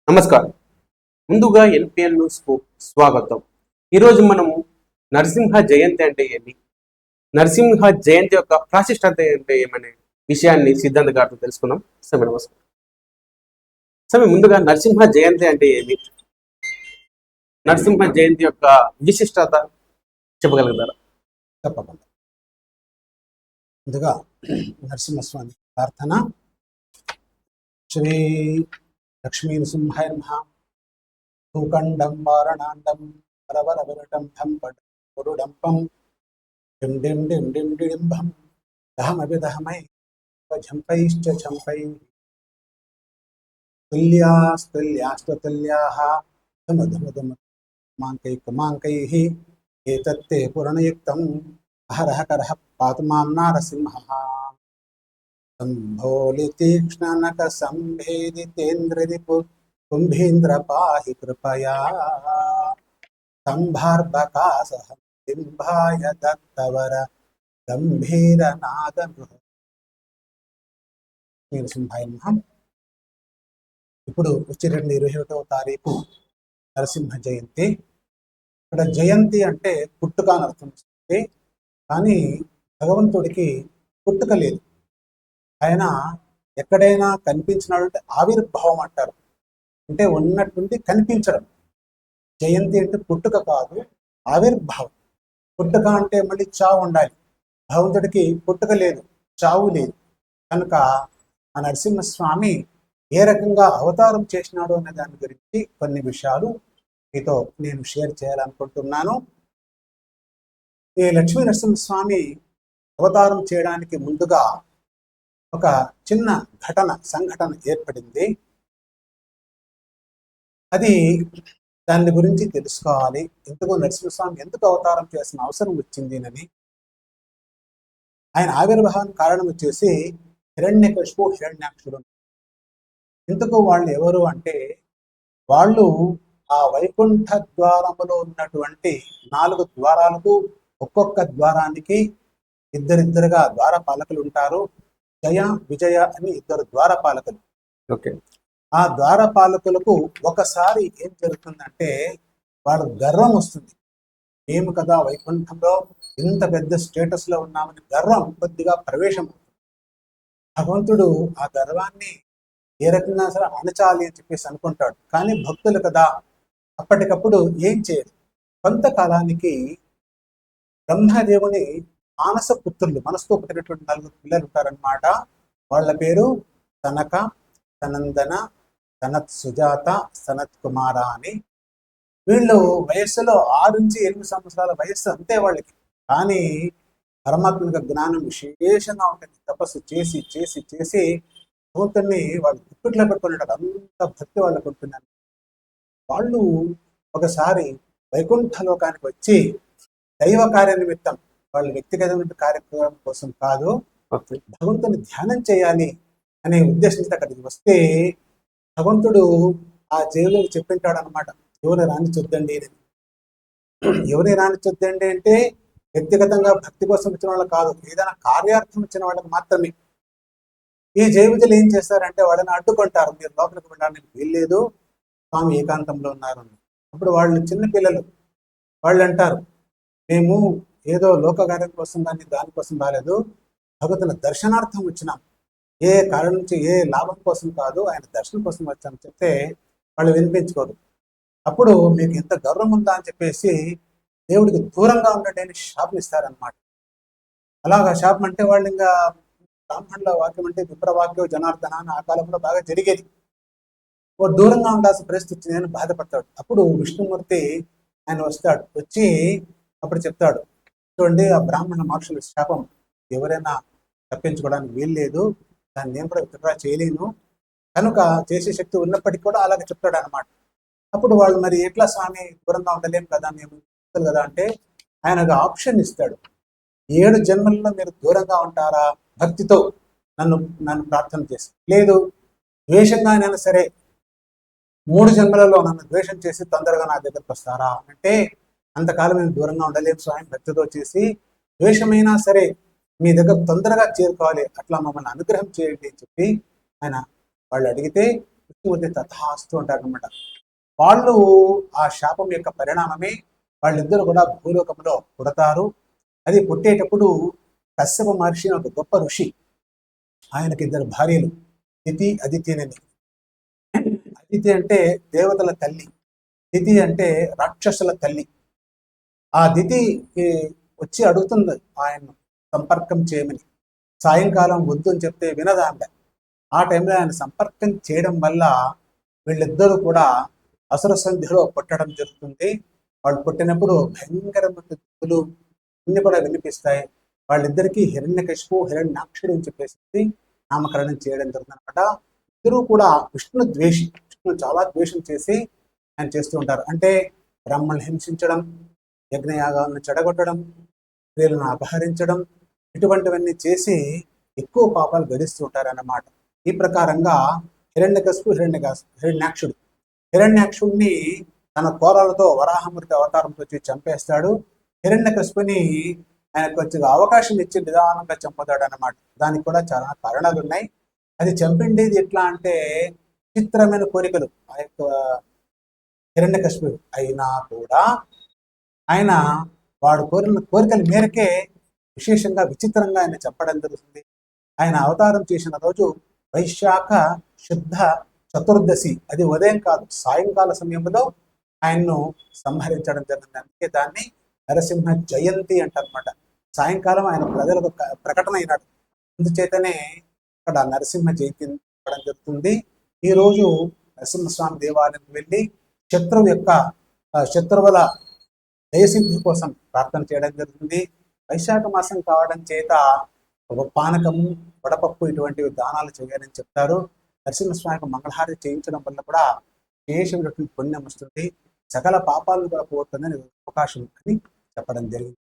నమస్కారం. ముందుగా ఎన్పిఎల్ న్యూస్కు స్వాగతం. ఈరోజు మనము నరసింహ జయంతి అంటే ఏమి, నరసింహ జయంతి యొక్క ప్రాశిష్టత అంటే ఏమనే విషయాన్ని సిద్ధాంత గారితో తెలుసుకున్నాం. సమయ నమస్కారం. సమయం ముందుగా నరసింహ జయంతి అంటే ఏమి, నరసింహ జయంతి యొక్క విశిష్టత చెప్పగలుగుతారా? తప్పకుండా. ముందుగా నరసింహస్వామి ప్రార్థన. శ్రీ లక్ష్మీ నృసింహాయ నమః. భూఖండం వారణాండం వరవర విరటం ధం పడుడంపం డిం డిం డిం డిం డిడింభం దహమభిదహమై ఝంపైశ్చ ఝంపై తుల్యాస్తుల్యాస్తతుల్యాః ధమధమధమ మాంకై కుమాంకైః ఏతత్తే పురణయుక్తం అహరః కరః పాతు మాం నారసింహః. సంభోలితీక్ష్ణనక సంభేదితేంద్రరిపు కుంభీంద్ర పాహి కృపయా సంభార్భకాసహ బింబాయ దత్తవర గంభీరనాద నృసింహాయ నమః. ఇప్పుడు వచ్చే 21వ తారీఖు నరసింహ జయంతి. ఇక్కడ జయంతి అంటే పుట్టుక అని అర్థం వస్తుంది, కానీ భగవంతుడికి పుట్టుక లేదు. ఆయన ఎక్కడైనా కనిపించినాడు అంటే ఆవిర్భావం అంటారు, అంటే ఉన్నట్టుండి కనిపించడం. జయంతి అంటే పుట్టుక కాదు, ఆవిర్భావం. పుట్టుక అంటే మళ్ళీ చావు ఉండాలి. భగవంతుడికి పుట్టుక లేదు, చావు లేదు. కనుక ఆ నరసింహస్వామి ఏ రకంగా అవతారం చేసినాడు అనే దాని గురించి కొన్ని విషయాలు మీతో నేను షేర్ చేయాలనుకుంటున్నాను. ఈ లక్ష్మీ నరసింహస్వామి అవతారం చేయడానికి ముందుగా ఒక చిన్న సంఘటన ఏర్పడింది. అది దాని గురించి తెలుసుకోవాలి. ఎందుకు నరసింహస్వామి ఎందుకు అవతారం చేసిన అవసరం వచ్చింది అని. ఆయన ఆవిర్భావానికి కారణం వచ్చేసి హిరణ్యకశిపు, హిరణ్యాక్షుడు. ఎందుకు వాళ్ళు ఎవరు అంటే, వాళ్ళు ఆ వైకుంఠ ద్వారములో ఉన్నటువంటి 4 ద్వారాలకు ఒక్కొక్క ద్వారానికి ఇద్దరిద్దరుగా ద్వారపాలకులు ఉంటారు. జయ, విజయ అని 2 ద్వారపాలకులు. ఓకే. ఆ ద్వారపాలకులకు ఒకసారి ఏం జరుగుతుందంటే, వాడు గర్వం వస్తుంది. మేము కదా వైకుంఠంలో ఇంత పెద్ద స్టేటస్ లో ఉన్నామని గర్వం కొద్దిగా ప్రవేశం. భగవంతుడు ఆ గర్వాన్ని ఏ రకంగా సరే అణచాలి అని చెప్పేసి అనుకుంటాడు. కానీ భక్తులు కదా, అప్పటికప్పుడు ఏం చేయదు. కొంతకాలానికి బ్రహ్మదేవుని మానస పుత్రులు, మనసుతో పుట్టినటువంటి 4 పిల్లలు ఉంటారనమాట. వాళ్ళ పేరు సనక, సనందన, సనత్ సుజాత, సనత్ కుమార అని. వీళ్ళు వయస్సులో 6 నుంచి 8 సంవత్సరాల వయస్సు అంతే వాళ్ళకి. కానీ పరమాత్మక జ్ఞానం విశేషంగా ఉంటుంది. తపస్సు చేసి చేసి చేసి భగవంతుని వాళ్ళు గుప్పిట్లో పెట్టుకునేటారు. అంత భక్తి వాళ్ళకు ఉంటున్నారు. వాళ్ళు ఒకసారి వైకుంఠ లోకానికి వచ్చి దైవ కార్య నిమిత్తం, వాళ్ళ వ్యక్తిగతమైన కార్యక్రమం కోసం కాదు, భగవంతుని ధ్యానం చేయాలి అనే ఉద్దేశంతో అక్కడికి వస్తే, భగవంతుడు ఆ జైలుకి చెప్పింటాడు అనమాట, ఎవరిని రానిచొద్దండి అని. ఎవరిని రానిచొద్దండి అంటే వ్యక్తిగతంగా భక్తి కోసం వచ్చిన వాళ్ళు కాదు, ఏదైనా కార్యార్థం వచ్చిన వాళ్ళకి మాత్రమే. ఈ జైవితులు ఏం చేస్తారంటే వాళ్ళని అడ్డుకుంటారు, మీరు లోపలికి వెళ్ళడానికి వీల్లేదు, స్వామి ఏకాంతంలో ఉన్నారు. అప్పుడు వాళ్ళు చిన్న పిల్లలు, వాళ్ళు అంటారు, మేము ఏదో లోకకార్యం కోసం కానీ దానికోసం రాలేదు, భగవంతుని దర్శనార్థం వచ్చినాం, ఏ కారణం నుంచి ఏ లాభం కోసం కాదు, ఆయన దర్శనం కోసం వచ్చామని చెప్తే వాళ్ళు వినిపించుకోరు. అప్పుడు మీకు ఎంత గౌరవం ఉందా అని చెప్పేసి దేవుడికి దూరంగా ఉండండి అని శాపం ఇస్తారనమాట. అలాగా శాపం అంటే వాళ్ళు ఇంకా బ్రాహ్మణుల వాక్యం అంటే విప్రవాక్యం జనార్దన అని ఆ కాలంలో బాగా జరిగేది. దూరంగా ఉండాల్సిన పరిస్థితి నేను బాధపడతాడు. అప్పుడు విష్ణుమూర్తి ఆయన వస్తాడు, వచ్చి అప్పుడు చెప్తాడు, చూడండి ఆ బ్రాహ్మణ మహర్షుల శాపం ఎవరైనా తప్పించుకోవడానికి వీల్లేదు, దాన్ని నేను కూడా విత్డ్రా చేయలేను, కనుక చేసే శక్తి ఉన్నప్పటికీ కూడా అలాగే చెప్తాడు అనమాట. అప్పుడు వాళ్ళు మరి ఎట్లా స్వామి దూరంగా ఉండలేం కదా, మేము కదా అంటే ఆయన ఒక ఆప్షన్ ఇస్తాడు. 7 జన్మల్లో మీరు దూరంగా ఉంటారా భక్తితో నన్ను ప్రార్థన చేసి, లేదు ద్వేషంగానైనా సరే 3 జన్మలలో నన్ను ద్వేషం చేసి తొందరగా నా దగ్గరకు వస్తారా అంటే, అంతకాలం మేము దూరంగా ఉండలేము స్వామి, భక్తితో చేసి ద్వేషమైనా సరే మీ దగ్గర తొందరగా చేరుకోవాలి, అట్లా మమ్మల్ని అనుగ్రహం చేయండి అని చెప్పి ఆయన వాళ్ళు అడిగితే విష్ణుమూర్తి తథాస్తు అంటారనమాట. వాళ్ళు ఆ శాపం యొక్క పరిణామమే వాళ్ళిద్దరు కూడా భూలోకంలో పుడతారు. అది పుట్టేటప్పుడు కశ్యప మహర్షి అని ఒక గొప్ప ఋషి, ఆయనకి ఇద్దరు భార్యలు, దితి అదితినని. అదితి అంటే దేవతల తల్లి, దితి అంటే రాక్షసుల తల్లి. ఆ దితి వచ్చి అడుగుతుంది ఆయన్ను సంపర్కం చేయమని. సాయంకాలం వద్దు అని చెప్తే వినదాండ. ఆ టైంలో ఆయన సంపర్కం చేయడం వల్ల వీళ్ళిద్దరూ కూడా అసుర సంధ్యలో పుట్టడం జరుగుతుంది. వాళ్ళు పుట్టినప్పుడు భయంకరమైన దిక్కులు అన్ని కూడా వినిపిస్తాయి. వాళ్ళిద్దరికీ హిరణ్యకశిపు హిరణ్యాక్షుడు అని చెప్పేసి నామకరణం చేయడం జరుగుతుంది అనమాట. ఇద్దరూ కూడా విష్ణు ద్వేషి, విష్ణు చాలా ద్వేషం చేసి ఆయన చేస్తూ ఉంటారు. అంటే బ్రాహ్మణులు హింసించడం, యజ్ఞయాగాలను చెడగొట్టడం, స్త్రీలను అపహరించడం, ఇటువంటివన్నీ చేసి ఎక్కువ పాపాలు గడిస్తూ ఉంటారన్నమాట. ఈ ప్రకారంగా హిరణ్యకశిపు హిరణ్యాక్షుడు హిరణ్యాక్షుడిని తన కోరలతో వరాహమూర్తి అవతారంతో వచ్చి చంపేస్తాడు. హిరణ్యకశిపుని ఆయన కొంచెం అవకాశం ఇచ్చి నిదానంగా చంపుతాడు అన్నమాట. దానికి కూడా చాలా కారణాలు ఉన్నాయి. అది చంపిండేది ఎట్లా అంటే విచిత్రమైన కోరికలు ఆ యొక్క హిరణ్యకశిపుడు అయినా కూడా ఆయన వాడు కోరిన కోరికల మేరకే విశేషంగా విచిత్రంగా ఆయన చెప్పడం జరుగుతుంది. ఆయన అవతారం చేసిన రోజు వైశాఖ శుద్ధ చతుర్దశి, అది ఉదయం కాదు సాయంకాల సమయంలో ఆయన్ను సంహరించడం జరిగింది. అందుకే దాన్ని నరసింహ జయంతి అంటారనమాట. సాయంకాలం ఆయన ప్రజలకు ప్రకటన అయినాడు. అందుచేతనే ఇక్కడ నరసింహ జయంతి చెప్పడం జరుగుతుంది. ఈ రోజు నరసింహస్వామి దేవాలయానికి వెళ్ళి శత్రువుల దయసిద్ధి కోసం ప్రార్థన చేయడం జరుగుతుంది. వైశాఖ మాసం కావడం చేత పానకము, వడపప్పు ఇటువంటివి దానాలు చేయాలని చెప్తారు. నరసింహస్వామికి మంగళహారతి చేయించడం వల్ల కూడా విశేషమైనటువంటి పుణ్యం వస్తుంది, సకల పాపాలను కూడా పోతుందని అవకాశం అని చెప్పడం జరిగింది.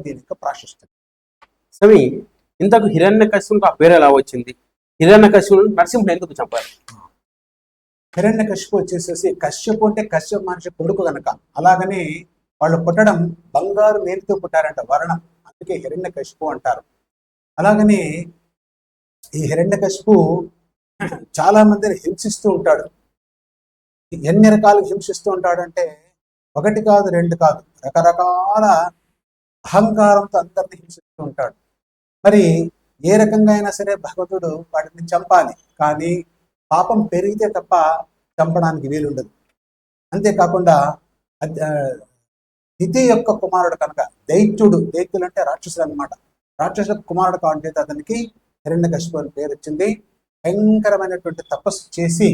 దీని యొక్క ప్రాశస్త్యం. స్వామి, ఇంతకు హిరణ్యకశిపునికి ఆ పేరు ఎలా వచ్చింది? హిరణ్యకశిపుడు నరసింహుడు ఎందుకు చంపారు? హిరణ్యకశిపు వచ్చేసేసి కశ్యపు అంటే కశ్యప మహర్షి కొడుకు కనుక, అలాగని వాళ్ళు పుట్టడం బంగారు మేలుతో పుట్టారంట, వర్ణం, అందుకే హిరణ్యకశిపు అంటారు. అలాగని ఈ హిరణ్యకశిపు చాలా మందిని హింసిస్తూ ఉంటాడు. ఎన్ని రకాలు హింసిస్తూ ఉంటాడంటే ఒకటి కాదు రెండు కాదు, రకరకాల అహంకారంతో అందరిని హింసిస్తూ ఉంటాడు. మరి ఏ రకంగా అయినా సరే భగవంతుడు వాటిని చంపాలి, కానీ పాపం పెరిగితే తప్ప చంపడానికి వీలుండదు. అంతేకాకుండా దితి యొక్క కుమారుడు కనుక దైత్యుడు అంటే రాక్షసుడు అనమాట. రాక్షసుల కుమారుడు కాబట్టి అతనికి హిరణ్యకశిపు అని పేరు వచ్చింది. భయంకరమైనటువంటి తపస్సు చేసి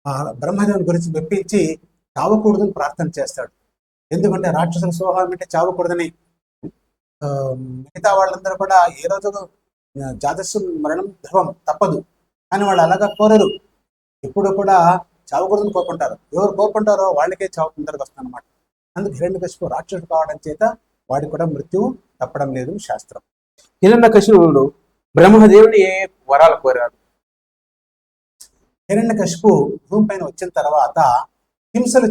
ఆ బ్రహ్మదేవుని గురించి మెప్పించి చావకూడదని ప్రార్థన చేస్తాడు. ఎందుకంటే రాక్షసుల స్వభావం అంటే చావకూడదని. మిగతా వాళ్ళందరూ కూడా ఏ రోజు జాతస్సు మరణం ధ్రువం తప్పదు, కానీ వాళ్ళు అలాగా కోరరు. ఇప్పుడు కూడా చావకూడదని కోరుకుంటారు. ఎవరు కోరుకుంటారో వాళ్ళకే చావు తొందరగా వస్తుంది అనమాట. అందుకు హిరణ్యకశిపు రాక్షసుడు కావడం చేత వాడికి కూడా మృత్యువు తప్పడం లేదు శాస్త్రం. హిరణ్యకశిపుడు బ్రహ్మదేవుని ఏ వరాలు కోరారు? హిరణ్యకశిపు భూమి పైన వచ్చిన తర్వాత హింసలు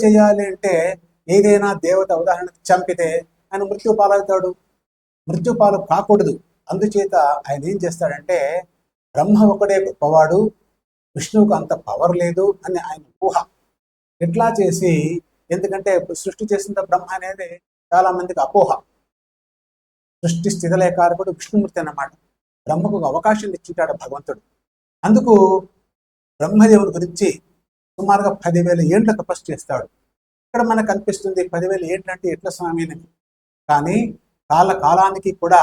చేయాలి అంటే ఏదైనా దేవత ఉదాహరణకు చంపితే ఆయన మృత్యు పాలవుతాడు. మృత్యు పాలు కాకూడదు. అందుచేత ఆయన ఏం చేస్తాడంటే బ్రహ్మ ఒకడే గొప్పవాడు, విష్ణువుకు అంత పవర్ లేదు అని ఆయన ఊహ. ఎట్లా చేసి, ఎందుకంటే సృష్టి చేసిన బ్రహ్మ అనేది చాలా మందికి అపోహ. సృష్టి స్థితిలేకారకుడు విష్ణుమూర్తి అన్నమాట. బ్రహ్మకు ఒక అవకాశం ఇచ్చింటాడు భగవంతుడు. అందుకు బ్రహ్మదేవుని గురించి సుమారుగా 10,000 ఏండ్ల తపస్సు చేస్తాడు. ఇక్కడ మనకు అనిపిస్తుంది 10,000 ఏండ్లు అంటే ఎట్ల స్వామి అని. కానీ కాలానికి కూడా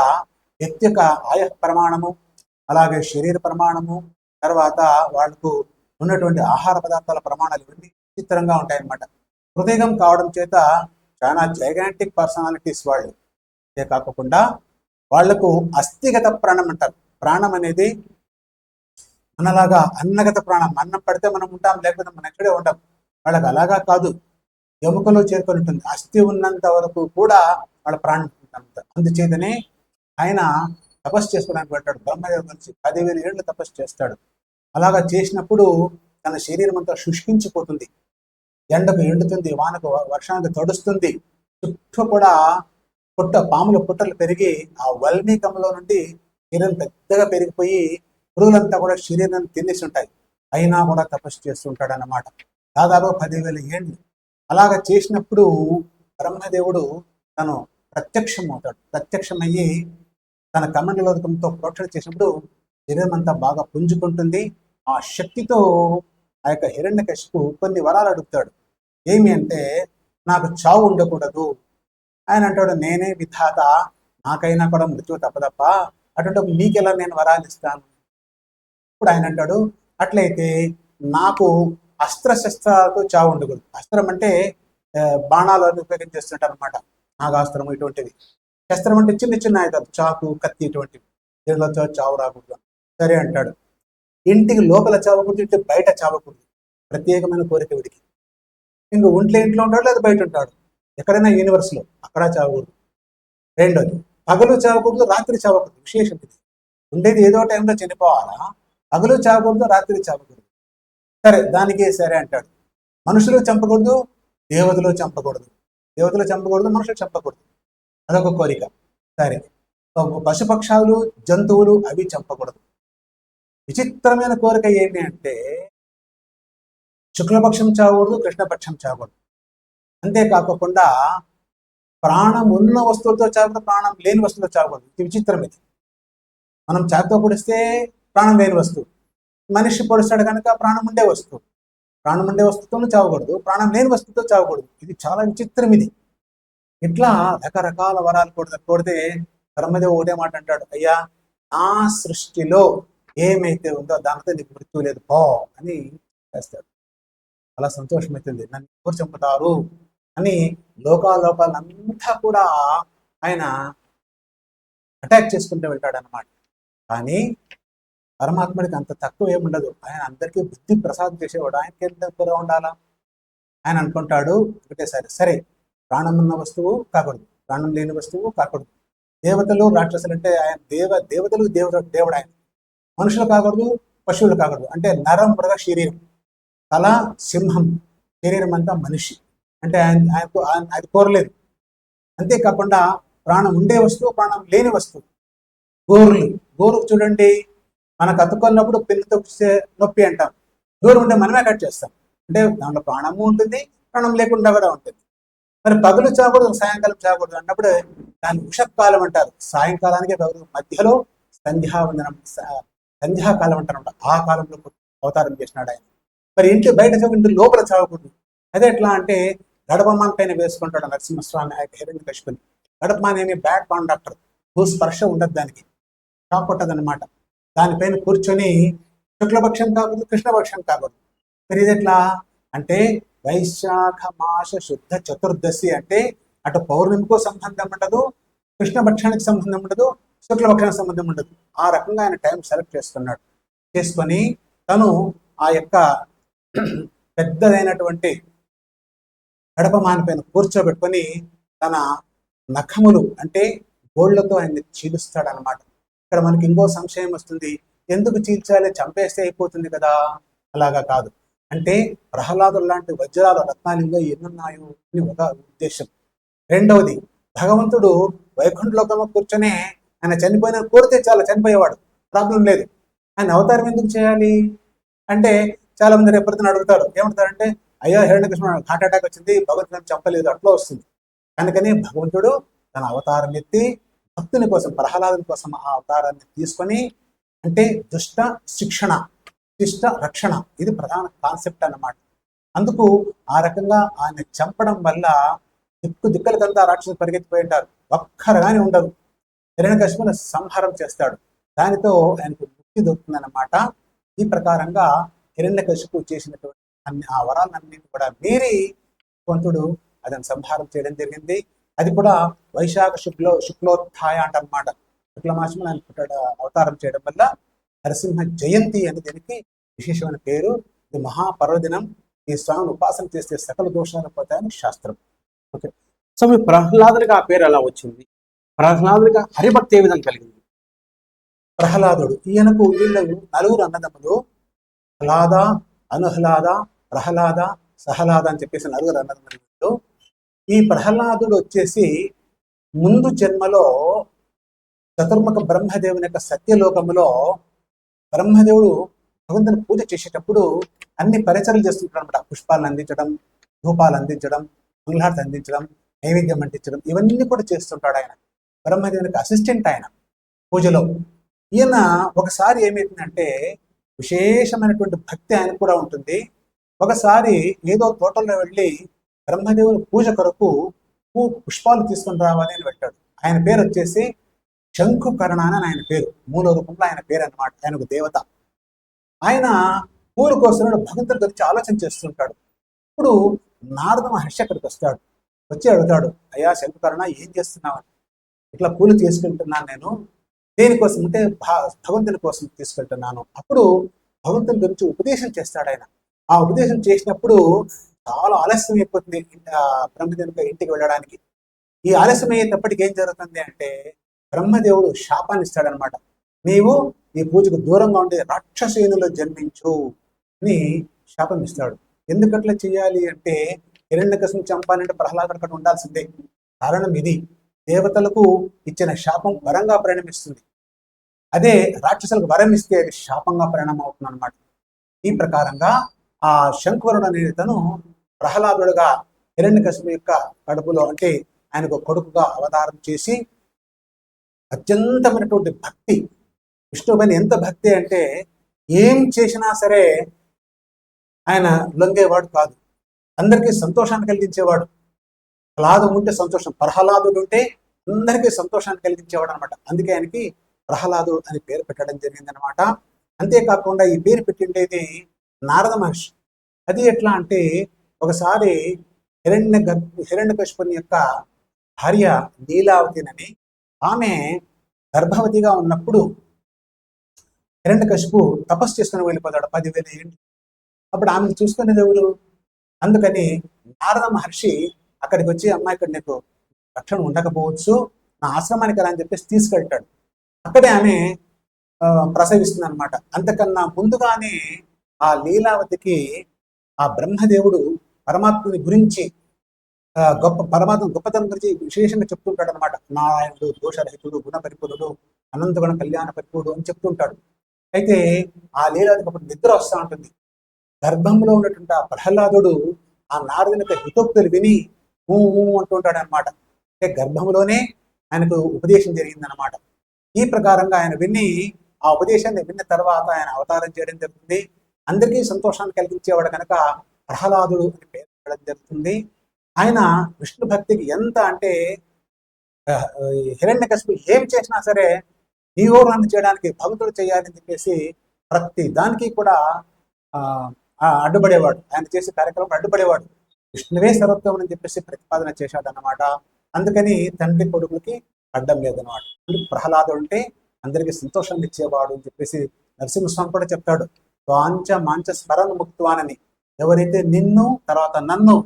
వ్యక్తి యొక్క ఆయ ప్రమాణము, అలాగే శరీర ప్రమాణము, తర్వాత వాళ్ళకు ఉన్నటువంటి ఆహార పదార్థాల ప్రమాణాలు ఇవన్నీ విచిత్రంగా ఉంటాయన్నమాట. హృదయం కావడం చేత చాలా జైగాంటిక్ పర్సనాలిటీస్ వాళ్ళు. ఇదే కాకుండా వాళ్లకు అస్థిగత ప్రాణం అంటారు. ప్రాణం అనేది మనలాగా అన్నగత ప్రాణం, అన్నం పడితే మనం ఉంటాం, లేకపోతే మనం ఎక్కడే ఉంటాం. వాళ్ళకి అలాగా కాదు, ఎముకలో చేరుకొని ఉంటుంది. అస్థి ఉన్నంత వరకు కూడా వాళ్ళ ప్రాణం ఉంటుంది. అందుచేతనే ఆయన తపస్సు చేసుకోవడానికి పెట్టాడు. బ్రహ్మదేవుడి గురించి 10,000 ఏళ్ళు తపస్సు చేస్తాడు. అలాగా చేసినప్పుడు తన శరీరం అంతా శుష్కించిపోతుంది. ఎండకు ఎండుతుంది, వానకు వర్షానికి తడుస్తుంది. చుట్టూ కూడా పాముల పుట్టలు పెరిగి ఆ వల్మీకంలో నుండి శరీరం పెద్దగా పెరిగిపోయి పురుగులంతా కూడా శరీరాన్ని తినేసి ఉంటాయి, అయినా కూడా తపస్సు చేస్తుంటాడు అన్నమాట. దాదాపు 10,000 ఏళ్ళు అలాగ చేసినప్పుడు బ్రహ్మదేవుడు తను ప్రత్యక్షమవుతాడు. ప్రత్యక్షమయ్యి తన కమండలోకంతో ప్రోక్షణ చేసినప్పుడు శరీరం అంతా బాగా పుంజుకుంటుంది. ఆ శక్తితో ఆ యొక్క హిరణ్యకశిపు కొన్ని వరాలు అడుగుతాడు. ఏమి అంటే, నాకు చావు ఉండకూడదు. ఆయన అంటాడు, నేనే విధాత, నాకైనా కూడా మృత్యు తప్పదప్ప, అటువంటి మీకెలా నేను వరాలు ఇస్తాను. ఇప్పుడు ఆయన అంటాడు, అట్లయితే నాకు అస్త్రశస్త్రాలతో చావు ఉండకూడదు. అస్త్రం అంటే బాణాలు అని ఉపయోగించేస్తుంటారు అనమాట, నాగాస్త్రము ఇటువంటివి. శస్త్రం అంటే చిన్న చిన్న ఆయుధాలు, చాకు, కత్తి ఇటువంటివి. దీనిలో చావు రాకూడదు. సరే అంటాడు. ఇంటికి లోపల చావకూడదు, ఇంటి బయట చావకూడదు. ప్రత్యేకమైన కోరిక వీడికి. ఇంక ఇంట్లో ఉంటాడు లేదా బయట ఉంటాడు, ఎక్కడైనా యూనివర్స్లో అక్కడ చావకూడదు. రెండోది, పగలు చావకూడదు, రాత్రి చావకూడదు. విశేషం ఇది. ఉండేది ఏదో టైంలో చనిపోవాలా, పగలు చావకూడదు, రాత్రి చావకూడదు. సరే, దానికే సరే అంటాడు. మనుషులు చంపకూడదు, దేవతలు చంపకూడదు. దేవతలు చంపకూడదు, మనుషులు చంపకూడదు. అదొక కోరిక. సరే, పశుపక్షాలు, జంతువులు అవి చంపకూడదు. విచిత్రమైన కోరిక ఏమి అంటే, శుక్లపక్షం చావకూడదు, కృష్ణపక్షం చావకూడదు. అంతేకాకుండా ప్రాణం ఉన్న వస్తువులతో చావకూడదు, ప్రాణం లేని వస్తువులతో చావకూడదు. ఇది విచిత్రం. ఇది మనం చేతతో పొడిస్తే ప్రాణం లేని వస్తువు, మనిషి పొడుస్తాడు కనుక ప్రాణం ఉండే వస్తువు. ప్రాణం ఉండే వస్తువుతో చావకూడదు, ప్రాణం లేని వస్తువుతో చావకూడదు. ఇది చాలా విచిత్రం. ఇది ఇట్లా రకరకాల వరాలు కొడితే బ్రహ్మదేవుడు ఒకటే మాట అంటాడు, అయ్యా, నా సృష్టిలో ఏమైతే ఉందో దానితో నీకు మృత్యు లేదు పో అని చేస్తాడు. అలా సంతోషమవుతుంది. నన్ను ఎవరు చంపుతారు అని లోకాలంతా కూడా ఆయన అటాక్ చేసుకుంటూ వెళ్తాడు అన్నమాట. కానీ పరమాత్ముడికి అంత తక్కువ ఏముండదు. ఆయన అందరికీ బుద్ధి ప్రసాదం చేసేవాడు. ఆయనకి ఎంత ఎక్కువగా ఉండాలా? ఆయన అనుకుంటాడు ఒకటేసారి, సరే, ప్రాణం ఉన్న వస్తువు కాకూడదు, ప్రాణం లేని వస్తువు కాకూడదు. దేవతలు, రాక్షసులు అంటే ఆయన దేవతలు దేవుడు ఆయన. మనుషులు కాకూడదు, పశువులు కాకూడదు. అంటే నరం, మృగ శరీరం, తల సింహం, శరీరం అంతా మనిషి. అంటే ఆయనకు అది కోరలేదు. అంతేకాకుండా ప్రాణం ఉండే వస్తువు, ప్రాణం లేని వస్తువు. గోరు చూడండి, మనకు అతుక్కున్నప్పుడు పిల్లతో నొప్పి అంటాం. దూరం ఉంటే మనమే కట్ చేస్తాం. అంటే దాంట్లో ప్రాణము ఉంటుంది, ప్రాణం లేకుండా కూడా ఉంటుంది. మరి పగలు చావకూడదు, సాయంకాలం చావకూడదు అన్నప్పుడు దాన్ని ఉషకాలం అంటారు. సాయంకాలానికి మధ్యలో సంధ్యాకాలం అంటారు. ఆ కాలంలో అవతారం చేసినాడు ఆయన. మరి ఇంటి బయట చావు, ఇంటి లోపల చావకూడదు. అదే ఎట్లా అంటే, గడపమాన పైన వేసుకుంటాడు నరసింహస్వామి హిరణ్యకశిపుని. గడపమాన ఏమి బ్యాడ్ కాండక్టర్, భూస్పర్శ ఉండదు, దానికి షాక్ కొట్టదన్నమాట. దానిపైన కూర్చొని శుక్లపక్షం కాకూడదు, కృష్ణపక్షం కాకూడదు. మరి ఇది ఎట్లా అంటే, వైశాఖ మాస శుద్ధ చతుర్దశి అంటే అటు పౌర్ణమికో సంబంధం ఉండదు, కృష్ణపక్షానికి సంబంధం ఉండదు, శుక్లపక్షానికి సంబంధం ఉండదు. ఆ రకంగా ఆయన టైం సెలెక్ట్ చేసుకొని తను ఆ యొక్క పెద్దదైనటువంటి గడపమాన పైన కూర్చోబెట్టుకొని తన నఖములు అంటే గోళ్లతో ఆయన్ని చీలుస్తాడనమాట. ఇక్కడ మనకి ఇంకో సంశయం వస్తుంది, ఎందుకు చీల్చాలి, చంపేస్తే అయిపోతుంది కదా? అలాగా కాదు. అంటే ప్రహ్లాదులు లాంటి వజ్రాలు, రత్నాలింగ ఎన్నున్నాయో అని ఒక ఉద్దేశం. రెండవది, భగవంతుడు వైకుంఠలోకంలో కూర్చొని ఆయన చనిపోయిన కోరితే చాలా చనిపోయేవాడు, ప్రాబ్లం లేదు. ఆయన అవతారం ఎందుకు చేయాలి అంటే, చాలా మంది రేపటిని అడుగుతారు. ఏమంటారంటే, అయ్యో హిరణ్యకృష్ణ హార్ట్ అటాక్ వచ్చింది, భగవంతుడు చంపలేదు, అట్లా వస్తుంది. అందుకని భగవంతుడు తన అవతారం ఎత్తి భక్తుని కోసం, ప్రహ్లాదుని కోసం ఆ అవతారాన్ని తీసుకొని, అంటే దుష్ట శిక్షణ, శిష్ట రక్షణ, ఇది ప్రధాన కాన్సెప్ట్ అన్నమాట. అందుకు ఆ రకంగా ఆయన చంపడం వల్ల దిక్కలకంతా రాక్షసులు పరిగెత్తిపోయి ఉంటారు, ఒక్కరుగానే ఉండరు. హిరణ్యకశిపుని సంహారం చేస్తాడు. దానితో ఆయనకు ముక్తి దొరుకుతుందన్నమాట. ఈ ప్రకారంగా హిరణ్యకశిపు చేసినటువంటి ఆ వరాలన్నింటినీ కూడా మీరి భగవంతుడు అతను సంహారం చేయడం జరిగింది. అది కూడా వైశాఖ శుక్లోత్థాయ అంటన్నమాట. శుక్లమాసంలో ఆయన అవతారం చేయడం వల్ల నరసింహ జయంతి అని దీనికి విశేషమైన పేరు. ఇది మహాపర్వదినం. ఈ స్వామిని ఉపాసన చేస్తే సకల దోషాలు పోతాయని శాస్త్రం. ఓకే, సో మీ ప్రహ్లాదుడికి ఆ పేరు ఎలా వచ్చింది? ప్రహ్లాదుడికి హరిభక్తి ఏ విధంగా కలిగింది? ప్రహ్లాదుడు, ఈయనకు వీళ్ళు నలుగురు అన్నదమ్ములు, హ్లాద, అనుహ్లాద, ప్రహ్లాద, సహ్లాద అని చెప్పేసి నలుగురు అన్నదమ్ములు. ఈ ప్రహ్లాదుడు వచ్చేసి ముందు జన్మలో చతుర్ముఖ బ్రహ్మదేవుని యొక్క సత్యలోకములో బ్రహ్మదేవుడు భగవంతుని పూజ చేసేటప్పుడు అన్ని పరిచర్యలు చేస్తుంటాడు అనమాట. పుష్పాలను అందించడం, ధూపాలు అందించడం, మంగళహారతి అందించడం, నైవేద్యం అంటించడం, ఇవన్నీ కూడా చేస్తుంటాడు ఆయన. బ్రహ్మదేవునికి అసిస్టెంట్ ఆయన పూజలో. ఈయన ఒకసారి ఏమైందంటే విశేషమైనటువంటి భక్తి ఆయన కూడా ఉంటుంది. ఒకసారి ఏదో తోటలో వెళ్ళి బ్రహ్మదేవుని పూజ కొరకు పుష్పాలు తీసుకొని రావాలి అని పెట్టాడు. ఆయన పేరు వచ్చేసి శంఖుకర్ణ అని ఆయన పేరు, మూల రూపంలో ఆయన పేరు అన్నమాట. ఆయన ఒక దేవత. ఆయన పూలు కోసం భగవంతుడి గురించి ఆలోచన చేస్తుంటాడు. ఇప్పుడు నారద మహర్షి అక్కడికి వస్తాడు. వచ్చి అడుగుతాడు, అయ్యా శంఖుకర్ణ, ఏం చేస్తున్నావు? ఇట్లా పూలు తీసుకెళ్తున్నాను నేను. దేనికోసం అంటే భగవంతుని కోసం తీసుకెళ్తున్నాను. అప్పుడు భగవంతుని గురించి ఉపదేశం చేస్తాడు ఆయన. ఆ ఉపదేశం చేసినప్పుడు చాలా ఆలస్యం అయిపోతుంది బ్రహ్మదేవుని ఇంటికి వెళ్ళడానికి. ఈ ఆలస్యం అయ్యేటప్పటికి ఏం జరుగుతుంది అంటే బ్రహ్మదేవుడు శాపాన్ని ఇస్తాడనమాట. నీవు ఈ పూజకు దూరంగా ఉండే రాక్షసేనులో జన్మించు అని శాపం ఇస్తాడు. ఎందుకట్లా చేయాలి అంటే హిరణ్యకశిపుని చంపాలంటే ప్రహ్లాదుడు అక్కడ ఉండాల్సిందే. కారణం ఇది, దేవతలకు ఇచ్చిన శాపం వరంగా పరిణమిస్తుంది. అదే రాక్షసులకు వరం ఇస్తే అది శాపంగా పరిణామం అవుతుంది అనమాట. ఈ ప్రకారంగా ఆ శంకువరుడు అనే తను ప్రహ్లాదుడుగా హిరణ్యకశిపుని యొక్క కడుపులో అంటే ఆయనకు కొడుకుగా అవతారం చేసి అత్యంతమైనటువంటి భక్తి, విష్ణుపైన ఎంత భక్తి అంటే ఏం చేసినా సరే ఆయన లొంగేవాడు కాదు. అందరికీ సంతోషాన్ని కలిగించేవాడు. ప్రహ్లాదం ఉంటే సంతోషం, ప్రహ్లాదుడు ఉంటే అందరికీ సంతోషాన్ని కలిగించేవాడు అనమాట. అందుకే ఆయనకి ప్రహ్లాదు అని పేరు పెట్టడం జరిగిందనమాట. అంతేకాకుండా ఈ పేరు పెట్టిండేది నారద మహర్షి. అది ఎట్లా అంటే ఒకసారి హిరణ్యకశిపుని యొక్క భార్య లీలావతినని, ఆమె గర్భవతిగా ఉన్నప్పుడు హిరణ్యకశిపు తపస్సు చేసుకుని వెళ్ళిపోతాడు 10,000 ఏళ్ళు. అప్పుడు ఆమెను చూసుకునేది ఎవరు? అందుకని నారద మహర్షి అక్కడికి వచ్చి, అమ్మ ఇక్కడ నీకు రక్షణ ఉండకపోవచ్చు, నా ఆశ్రమానికి రా అని చెప్పేసి తీసుకెళ్తాడు. అక్కడే ఆమె ప్రసవిస్తుంది అనమాట. అంతకన్నా ముందుగానే ఆ లీలావతికి ఆ బ్రహ్మదేవుడు పరమాత్మని గురించి పరమాత్మ గొప్పతనం గురించి విశేషంగా చెప్తుంటాడు అనమాట. నారాయణుడు దోషరహితుడు, గుణ పరిపూర్ణుడు, అనంతగుణ కళ్యాణ పరిపూర్ణుడు అని చెప్తుంటాడు. అయితే ఆ లీలావతికి అప్పుడు నిద్ర వస్తూ ఉంటుంది. గర్భంలో ఉన్నటువంటి ఆ ప్రహ్లాదుడు ఆ నారదుని యొక్క హితోక్తులు విని అంటుంటాడు అనమాట. అంటే గర్భంలోనే ఆయనకు ఉపదేశం జరిగిందనమాట. ఈ ప్రకారంగా ఆయన విని ఆ ఉపదేశాన్ని విన్న తర్వాత ఆయన అవతారం చేయడం జరుగుతుంది. అందరికీ సంతోషాన్ని కలిగించేవాడు కనుక ప్రహ్లాదుడు అని పేరు పెట్టడం జరుగుతుంది. ఆయన విష్ణు భక్తికి ఎంత అంటే హిరణ్యకశిపుడు ఏం చేసినా సరే నీవోరాన్ని చేయడానికి భక్తుడు చేయాలని చెప్పేసి ప్రతి దానికి కూడా అడ్డుపడేవాడు. ఆయన చేసే కార్యక్రమం అడ్డుపడేవాడు. విష్ణువే సర్వోత్తముడు అని చెప్పేసి ప్రతిపాదన చేశాడు అన్నమాట. అందుకని తండ్రి కొడుకులకి అడ్డం లేదన్నమాట. ప్రహ్లాదుడు అంటే అందరికీ సంతోషాన్ని ఇచ్చేవాడు అని చెప్పేసి నరసింహస్వామి కూడా చెప్తాడు. త్వాంచ మాంచ స్మరణ ముక్త్వానని, ఎవరైతే నిన్ను తర్వాత నన్ను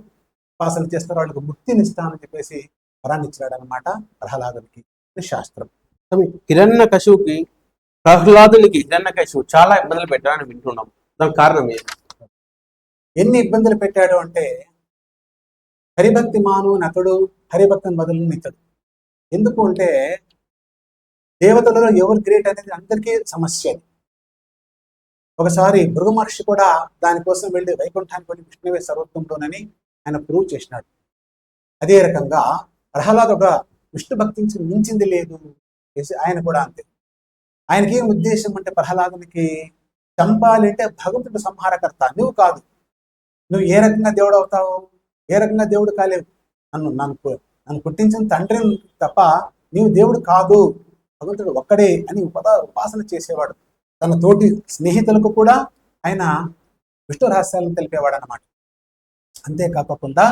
ఉపాసన చేస్తారో వాళ్ళకి ముక్తిని ఇస్తానని చెప్పేసి వరాన్ని ఇచ్చాడు అనమాట ప్రహ్లాదునికి. శాస్త్రం. హిరణ్యకశిపుకి ప్రహ్లాదునికి హిరణ్యకశిపుడు చాలా ఇబ్బందులు పెట్టాలని వింటున్నాం. దానికి కారణం ఏంటి? ఎన్ని ఇబ్బందులు పెట్టాడు అంటే హరిభక్తి మాను నతుడు, హరిభక్తిని మొదలు ఇతడు. ఎందుకు అంటే దేవతలలో ఎవరు గ్రేట్ అనేది అందరికీ సమస్య. ఒకసారి భృగు మహర్షి కూడా దానికోసం వెళ్ళి వైకుంఠానికి వెళ్ళి విష్ణువే సర్వోత్తముడోనని ఆయన ప్రూవ్ చేసినాడు. అదే రకంగా ప్రహ్లాదు కూడా విష్ణు భక్తించి మించింది లేదు చేసి ఆయన కూడా అంతే. ఆయనకి ఏం ఉద్దేశం అంటే ప్రహ్లాదునికి చంపాలి అంటే భగవంతుడు సంహారకర్త, నువ్వు కాదు. నువ్వు ఏ రకంగా దేవుడు అవుతావు, ఏ రకంగా దేవుడు కాలేవు. నన్ను పుట్టించిన తండ్రిని తప్ప నీవు దేవుడు కాదు, భగవంతుడు ఒక్కడే అని ఉపాసన చేసేవాడు. తన తోటి స్నేహితులకు కూడా ఆయన విష్ణు రహస్యాలను తెలిపేవాడు అన్నమాట. అంతేకాకుండా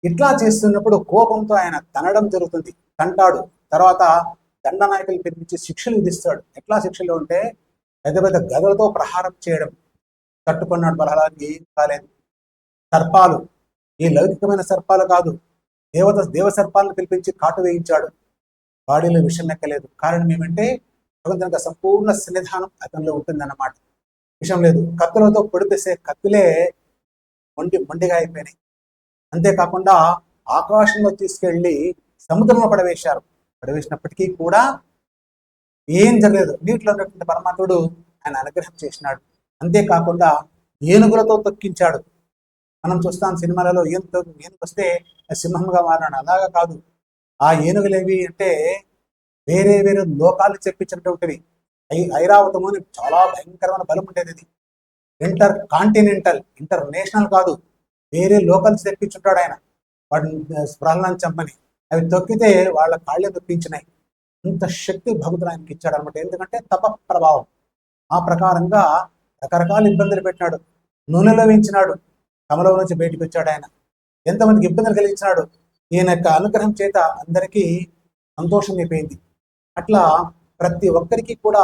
ఇట్లా చేస్తున్నప్పుడు కోపంతో ఆయన తనడం జరుగుతుంది, తంటాడు. తర్వాత దండనాయకులు పిలిపించి శిక్షలు విధిస్తాడు. ఎట్లా శిక్షలు అంటే పెద్ద పెద్ద గదలతో ప్రహారం చేయడం. తట్టుకున్నాడు ప్రహ్లాదు, ఏం కాలేదు. సర్పాలు, ఈ లౌకికమైన సర్పాలు కాదు, దేవ సర్పాలను పిలిపించి కాటు వేయించాడు. బాడీలో విషం ఎక్కలేదు. కారణం ఏమంటే భగవంతునికి సంపూర్ణ సన్నిధానం అతనిలో ఉంటుందన్నమాట. విషం లేదు. కత్తులతో పొడిపేసే కత్తులే మొండిగా అయిపోయినాయి. అంతేకాకుండా ఆకాశంలో తీసుకెళ్లి సముద్రంలో పడవేశారు. పడవేసినప్పటికీ కూడా ఏం జరగలేదు. నీటిలో ఉన్నటువంటి పరమాత్ముడు ఆయన అనుగ్రహం చేసినాడు. అంతేకాకుండా ఏనుగులతో తొక్కించాడు. మనం చూస్తాం సినిమాలలో ఏనుగు వస్తే సింహంగా మారాడు. అలాగా కాదు. ఆ ఏనుగులేవి అంటే వేరే వేరే లోకాలు చెప్పించినటువంటివి. ఐరావతము అని చాలా భయంకరమైన బలం ఉండేది. ఇది ఇంటర్నేషనల్ కాదు, వేరే లోకల్స్ తెప్పించుంటాడు ఆయన. వాడిని ప్రహ్లాద్ చంపని అవి తొక్కితే వాళ్ళ కాళ్ళే నొప్పించినాయి. ఇంత శక్తి భగవంతుడు ఆయనకి ఇచ్చాడు అనమాట. ఎందుకంటే తప ప్రభావం. ఆ ప్రకారంగా రకరకాల ఇబ్బందులు పెట్టినాడు. నూనెలో వేయించినాడు, కమలో నుంచి బయటకు వచ్చాడు ఆయన. ఎంతమందికి ఇబ్బందులు కలిగించినాడు. ఈయన యొక్క అనుగ్రహం చేత అందరికీ సంతోషం అయిపోయింది. అట్లా ప్రతి ఒక్కరికి కూడా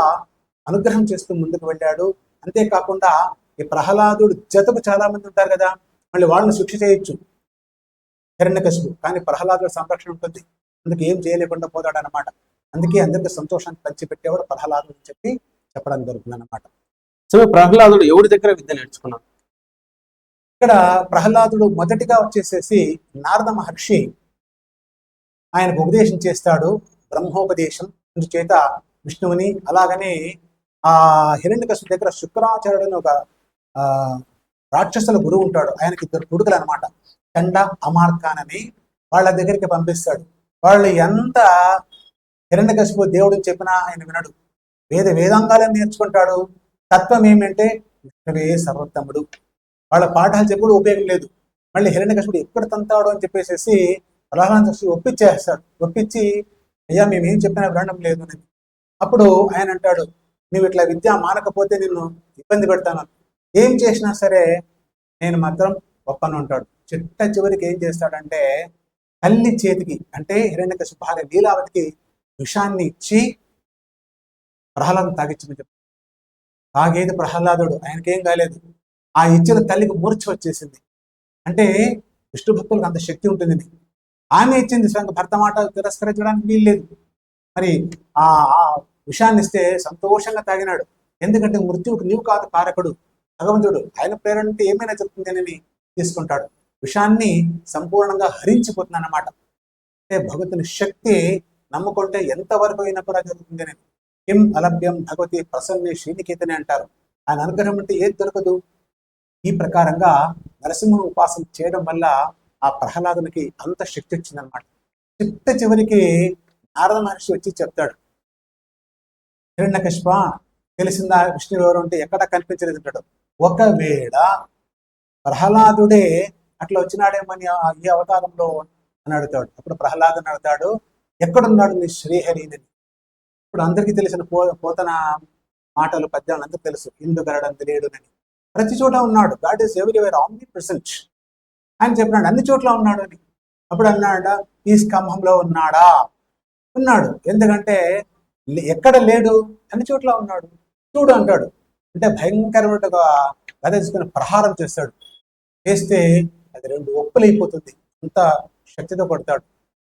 అనుగ్రహం చేస్తూ ముందుకు వెళ్ళాడు. అంతేకాకుండా ఈ ప్రహ్లాదుడు జతకు చాలా మంది ఉంటారు కదా, మళ్ళీ వాళ్ళని శిక్ష చేయొచ్చు హిరణ్యకశిపు, కానీ ప్రహ్లాదుడు సంరక్షణ ఉంటుంది. అందుకు ఏం చేయలేకుండా పోతాడు అనమాట. అందుకే అందరికీ సంతోషాన్ని పంచిపెట్టేవాడు ప్రహ్లాదుడు అని చెప్పడం జరుగుతుంది అనమాట. సో ప్రహ్లాదుడు ఎవరి దగ్గర విద్య నేర్చుకున్నాడు? ఇక్కడ ప్రహ్లాదుడు మొదటిగా వచ్చేసేసి నారద మహర్షి ఆయనకు ఉపదేశం చేస్తాడు, బ్రహ్మోపదేశం. అందుచేత విష్ణువుని, అలాగనే ఆ హిరణ్యకశిపు దగ్గర శుక్రాచార్యుడు అని ఒక రాక్షసుల గురువు ఉంటాడు. ఆయనకి ఇద్దరు కొడుకులు అనమాట, చండ అమార్కాన్ అని. వాళ్ళ దగ్గరికి పంపిస్తాడు. వాళ్ళు ఎంత హిరణ్యకశిపు దేవుడిని చెప్పినా ఆయన వినడు. వేదాంగాలను నేర్చుకుంటాడు. తత్వం ఏమంటే విష్ణువే సర్వోత్తముడు. వాళ్ళ పాఠాలు చెప్పుడు ఉపయోగం లేదు. మళ్ళీ హిరణ్యకశిపుడు ఎక్కడ తంతాడు అని చెప్పేసి ప్రహ్లాద ఒప్పించి అయ్యా మేమేం చెప్పినా వినడం లేదు అని. అప్పుడు ఆయన అంటాడు, నువ్వు ఇట్లా విద్య మానకపోతే నిన్ను ఇబ్బంది పెడతాను. ఏం చేసినా సరే నేను మాత్రం ఒప్పను అంటాడు. చివరికి ఏం చేస్తాడంటే తల్లి చేతికి, అంటే హిరణ్యకశిపు భార్య లీలావతికి విషాన్ని ఇచ్చి ప్రహ్లాదం తాగించమని చెప్పాడు. తాగేది ప్రహ్లాదుడు, ఆయనకేం కాలేదు. ఆ ఇచ్చిన తల్లికి మూర్ఛ వచ్చేసింది. అంటే విష్ణు భక్తులకు అంత శక్తి ఉంటుంది. ఆమె ఇచ్చింది, భర్త మాట తిరస్కరించడానికి వీల్లేదు. మరి ఆ విషయాన్ని ఇస్తే సంతోషంగా తాగినాడు. ఎందుకంటే మృత్యువుకు నీవు కాదు కారకుడు, భగవంతుడు. ఆయన ప్రేరణ అంటే ఏమైనా జరుగుతుందని తీసుకుంటాడు. విషయాన్ని సంపూర్ణంగా హరించిపోతుంది అన్నమాట. అంటే భగవంతుని శక్తి నమ్ముకుంటే ఎంతవరకు అయినా కూడా జరుగుతుంది అని. కిం అలభ్యం భగవతి ప్రసన్నే శ్రీనికేతనే అంటారు. ఆయన అనుగ్రహం అంటే ఏది దొరకదు. ఈ ప్రకారంగా నరసింహుని ఉపాసన చేయడం వల్ల ఆ ప్రహ్లాదునికి అంత శక్తి వచ్చిందనమాట. చివరికి నారద మహర్షి వచ్చి చెప్తాడు, హిరణ్యకశిప తెలిసిందా విష్ణువు ఎవరు అంటే ఎక్కడ కనిపించలేదు అంటాడు. ఒకవేళ ప్రహ్లాదుడే అట్లా వచ్చినాడేమని ఈ అవతారంలో అని అడుగుతాడు. అప్పుడు ప్రహ్లాదుని అడుగుతాడు, ఎక్కడున్నాడు నీ శ్రీహరిని? ఇప్పుడు అందరికీ తెలిసిన పోతన మాటలు పద్యాలు అందరికీ తెలుసు, ఇందు గరడం తెలియడునని. ప్రతి చోట ఉన్నాడు. God is everywhere, omni present అని చెప్పినాడు. అన్ని చోట్ల ఉన్నాడు అని. అప్పుడు అన్నాడా, ఈ స్కంభంలో ఉన్నాడా? ఉన్నాడు. ఎందుకంటే ఎక్కడ లేడు, అన్ని చోట్ల ఉన్నాడు, చూడు అంటాడు. అంటే భయంకరమైన గద తీసుకుని ప్రహారం చేస్తాడు. చేస్తే అది 2 ఒప్పులైపోతుంది. అంత శక్తితో కొడతాడు.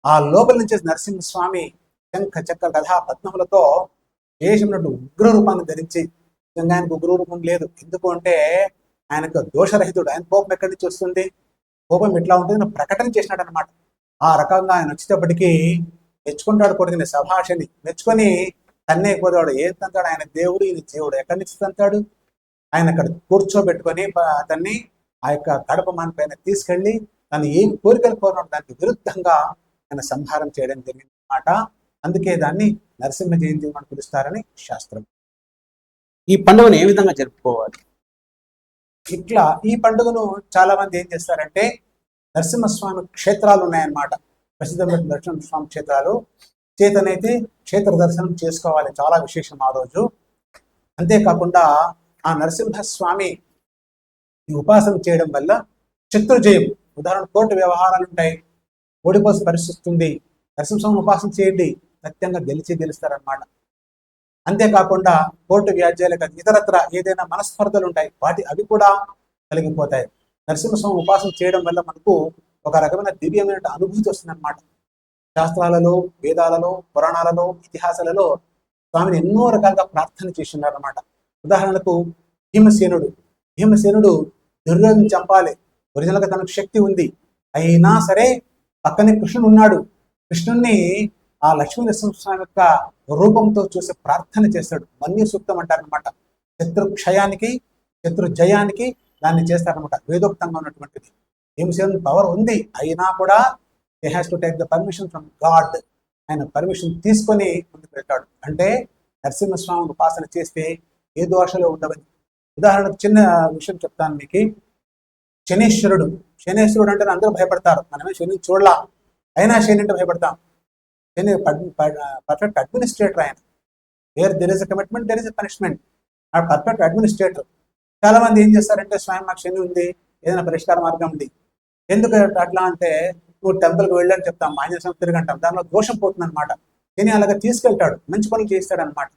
ఆ లోపల నుంచి నరసింహస్వామి శంఖ చక్ర గదా పద్మములతో చేసినట్టు ఉగ్ర రూపాన్ని ధరించి, నిజంగా ఆయనకు ఉగ్ర రూపం లేదు. ఎందుకు అంటే ఆయనకు దోషరహితుడు. ఆయన కోపం ఎక్కడి నుంచి వస్తుంది? కోపం ఎట్లా ఉంటుంది ప్రకటన చేసినాడు అనమాట. ఆ రకంగా ఆయన వచ్చేటప్పటికీ మెచ్చుకుంటాడు కొడుకుని, సభాషని మెచ్చుకొని తన్నే పోతాడు. ఏం తంతాడు? ఆయన దేవుడు, ఈయన జీవుడు. ఎక్కడి నుంచి తంతాడు? ఆయన అక్కడ కూర్చోబెట్టుకొని అతన్ని ఆ యొక్క కడప మాన్ పైన తీసుకెళ్లి తను ఏం కోరికలు కోరినాడు దానికి విరుద్ధంగా ఆయన సంహారం చేయడం జరిగింది అన్నమాట. అందుకే దాన్ని నరసింహ జయంతి అని పిలుస్తారని శాస్త్రం. ఈ పండుగను ఏ విధంగా జరుపుకోవాలి? ఇట్లా ఈ పండుగను చాలా మంది ఏం చేస్తారంటే, నరసింహస్వామి క్షేత్రాలు ఉన్నాయన్నమాట. ప్రసిద్ధమైన నరసింహస్వామి క్షేత్రాలు చేతనైతే క్షేత్ర దర్శనం చేసుకోవాలి, చాలా విశేషం ఆ రోజు. అంతేకాకుండా ఆ నరసింహస్వామి ఉపాసన చేయడం వల్ల శత్రుజయం, ఉదాహరణ కోర్టు వ్యవహారాలు ఉంటాయి, ఓడిపోసి పరిస్థితుంది, నరసింహస్వామిని ఉపాసన చేయండి, సత్యంగా గెలుస్తారనమాట. అంతేకాకుండా కోర్టు వ్యాజ్యాలకు ఇతరత్ర ఏదైనా మనస్పర్ధలు ఉంటాయి, అవి కూడా కలిగిపోతాయి. నరసింహస్వామి ఉపాసన చేయడం వల్ల మనకు ఒక రకమైన దివ్యమైన అనుభూతి వస్తుందన్నమాట. శాస్త్రాలలో, వేదాలలో, పురాణాలలో, ఇతిహాసాలలో స్వామిని ఎన్నో రకాలుగా ప్రార్థన చేస్తున్నారన్నమాట. ఉదాహరణకు భీమసేనుడు దుర్యోధను చంపాలి, ఒరిజినల్గా తనకు శక్తి ఉంది, అయినా సరే పక్కనే కృష్ణుడు ఉన్నాడు. కృష్ణుణ్ణి ఆ లక్ష్మీ నరసింహస్వామి యొక్క రూపంతో చూసి ప్రార్థన చేస్తాడు. మన్య సూక్తం అంటారనమాట. శత్రు క్షయానికి, శత్రు జయానికి దాన్ని చేస్తారనమాట. వేదోక్తంగా ఉన్నటువంటిది. భీమసేనుని పవర్ ఉంది, అయినా కూడా they has to take the permission from God. ఆయన పర్మిషన్ తీసుకొని ముందుకు వెళ్తాడు. అంటే నరసింహస్వామి ఉపాసన చేస్తే ఏ దోషాలు ఉండవని. ఉదాహరణకు చిన్న విషయం చెప్తాను మీకు. శనీశ్వరుడు అంటే అందరూ భయపడతారు. మనమే శని చూడలా, అయినా శని అంటే భయపడతాం. శని పర్ఫెక్ట్ అడ్మినిస్ట్రేటర్ ఆయన. Where there is a commitment, there is a punishment. ఆ పర్ఫెక్ట్ అడ్మినిస్ట్రేటర్. చాలా మంది ఏం చేస్తారంటే, స్వయం మాకు శని ఉంది, ఏదైనా పరిష్కార మార్గం ఉంది. ఎందుకు అట్లా అంటే, నువ్వు టెంపుల్కి వెళ్ళని చెప్తాం, ఆంజనేయ స్వామి తిరగంటాం, దానిలో దోషం పోతుంది అనమాట. శని అలాగా తీసుకెళ్తాడు, మంచి పనులు చేస్తాడు అనమాట.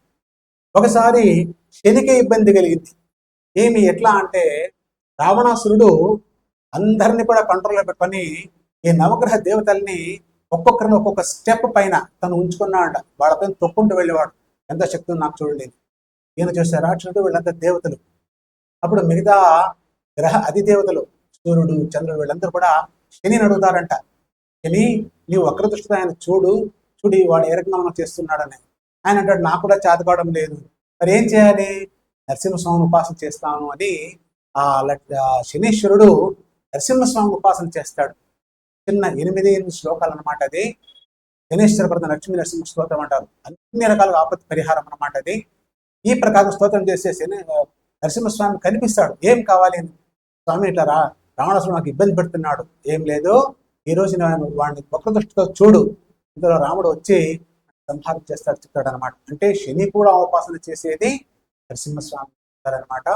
ఒకసారి శనికే ఇబ్బంది కలిగింది. ఎట్లా అంటే, రావణాసురుడు అందరినీ కూడా కంట్రోల్లో పెట్టుకొని ఈ నవగ్రహ దేవతల్ని ఒక్కొక్కరిని ఒక్కొక్క స్టెప్ పైన తను ఉంచుకున్నాడ. వాళ్ళపైన తొక్కుంటూ వెళ్ళేవాడు. ఎంత శక్తి నాకు చూడండి. ఈయన చూస్తే రాక్షసుడు, వీళ్ళంతా దేవతలు. అప్పుడు మిగతా గ్రహ అధిదేవతలు సూర్యుడు, చంద్రుడు, వీళ్ళందరూ కూడా శనిని అడుగుతారంట, శని నీవు వక్ర దృష్టితో ఆయన చూడి వాడు ఏ రకంగా మనం చేస్తున్నాడని. ఆయన అంటాడు, నాకు కూడా చేతకావడం లేదు, మరి ఏం చేయాలి? నరసింహస్వామిని ఉపాసన చేస్తాను అని ఆ శనీశ్వరుడు నరసింహస్వామి ఉపాసన చేస్తాడు. చిన్న 8 శ్లోకాలు అనమాట అది. శనీశ్వర ప్రద లక్ష్మీ నరసింహ స్తోత్రం అంటారు. అన్ని రకాలుగా ఆపత్తి పరిహారం అన్నమాట అది. ఈ ప్రకారం స్తోత్రం చేసేసి నరసింహస్వామి కనిపిస్తాడు. ఏం కావాలి అని. స్వామి ఇట్లా రావణాసురుడు నాకు ఇబ్బంది పెడుతున్నాడు. ఏం లేదు, ఈ రోజు వాడిని వక్ర దృష్టితో చూడు. ఇందులో రాముడు వచ్చి సంహారం చెప్తాడు అనమాట. అంటే శని కూడా ఉపాసన చేసేది నరసింహస్వామి అనమాట.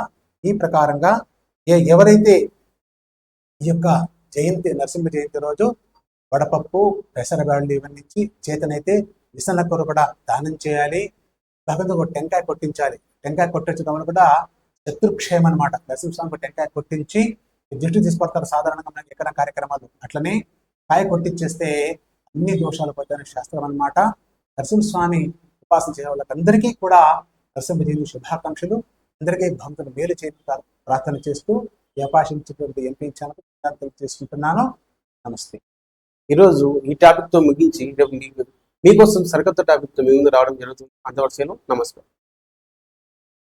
ఈ ప్రకారంగా ఎవరైతే ఈ యొక్క జయంతి, నరసింహ జయంతి రోజు వడపప్పు, పెసరగాళ్ళు ఇవన్నీ ఇచ్చి, చేతనైతే విసనకూర కూడా దానం చేయాలి. భగవంతుడు ఒక టెంకాయ కొట్టించాలి. టెంకాయ కొట్టించడం వల్ల కూడా శత్రుక్షేమం అనమాట. నరసింహస్వామికి టెంకాయ కొట్టించి దృష్టి తీసుకొడతారు సాధారణంగా మనకి ఎక్కడ కార్యక్రమాలు. అట్లనే కాయ కొట్టించేస్తే అన్ని దోషాలు పోతాయని శాస్త్రం అనమాట. నరసింహస్వామి ఉపాసన చేసే వాళ్ళకందరికీ కూడా నరసింహ జయంతి శుభాకాంక్షలు. అందరికీ భగవంతుడు మేలు చేస్తారు ప్రార్థన చేస్తూ ఈ అవకాశం ఇచ్చినటువంటి ఎంపీ ఛానల్ చేసుకుంటున్నాను. నమస్తే. ఈరోజు ఈ టాపిక్తో ముగించి మీకోసం సరికొత్త టాపిక్తో మీ ముందు రావడం జరుగుతుంది. అంతవరకు నమస్కారం.